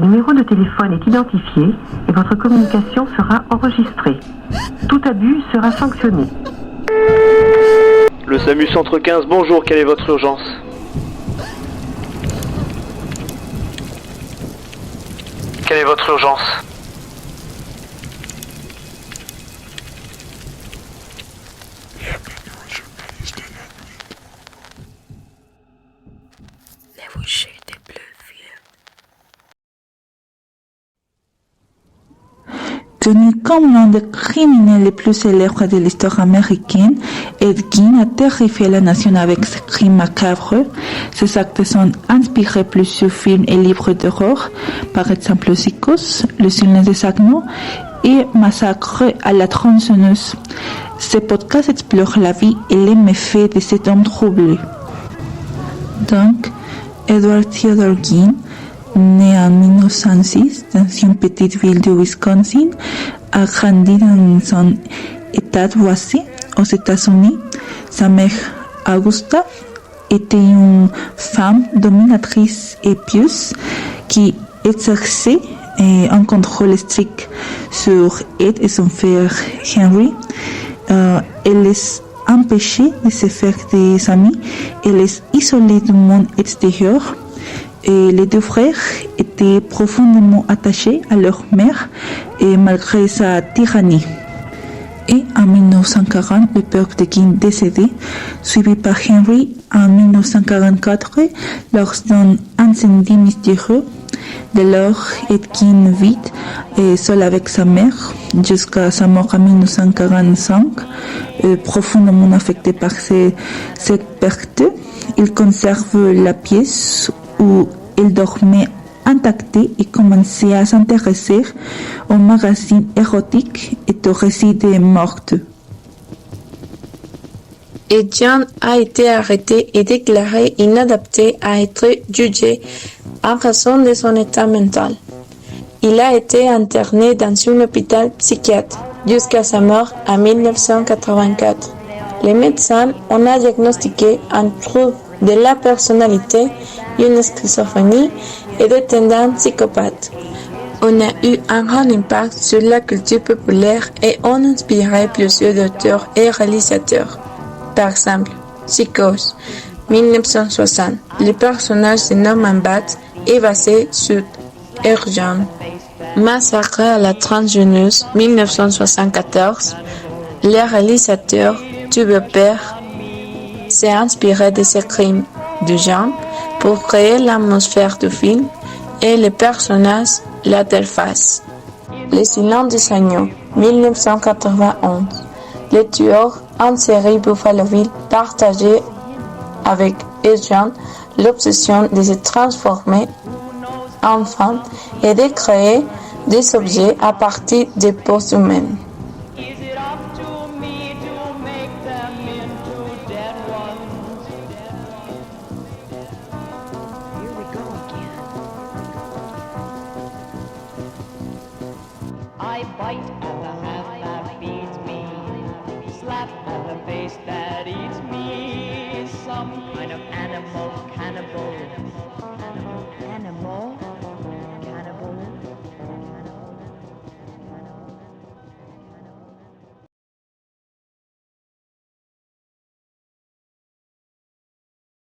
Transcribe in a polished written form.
numéro de téléphone est identifié et votre communication sera enregistrée. Tout abus sera sanctionné. Le SAMU Centre 15, bonjour, quelle est votre urgence? Quelle est votre urgence? Tenu comme l'un des criminels les plus célèbres de l'histoire américaine, Ed Gein a terrifié la nation avec ses crimes macabres. Ses actes sont inspirés plusieurs films et livres d'horreur, par exemple Psychose, Le silence des agneaux et Massacre à la tronçonneuse. Ce podcast explore la vie et les méfaits de cet homme troublé. Donc, Edward Theodore Gein, né en 1906 dans une petite ville du Wisconsin, a grandi dans son état voisin aux États-Unis. Sa mère, Augusta, était une femme dominatrice et pieuse qui exerçait un contrôle strict sur Ed et son frère Henry. Elle les empêchait de se faire des amis et les isolait du monde extérieur. Et les deux frères étaient profondément attachés à leur mère et malgré sa tyrannie. Et en 1940, le père de Gein décédé, suivi par Henry en 1944 lors d'un incendie mystérieux. Dès lors, Ed Gein vit seul avec sa mère jusqu'à sa mort en 1945. Profondément affecté par cette perte, il conserve la pièce où il dormait intacte et commençait à s'intéresser aux magazines érotiques et aux récits des meurtres. Ed Gein a été arrêté et déclaré inadapté à être jugé en raison de son état mental. Il a été interné dans un hôpital psychiatre jusqu'à sa mort en 1984. Les médecins ont diagnostiqué un trouble de la personnalité, une schizophrénie et des tendances psychopathes. On a eu un grand impact sur la culture populaire et on a inspiré plusieurs auteurs et réalisateurs. Par exemple, Psychose, 1960. Le personnage de Norman Bates est basé sur Ed Gein. Massacre à la tronçonneuse, 1974. Le réalisateur Tube Père s'est inspiré de ces crimes de Gein pour créer l'atmosphère du film et les personnages l'interface. Le silence des agneaux, 1991. Le tueur en série Buffalo Bill partageait avec Ed Gein l'obsession de se transformer en femme et de créer des objets à partir des peaux humaines.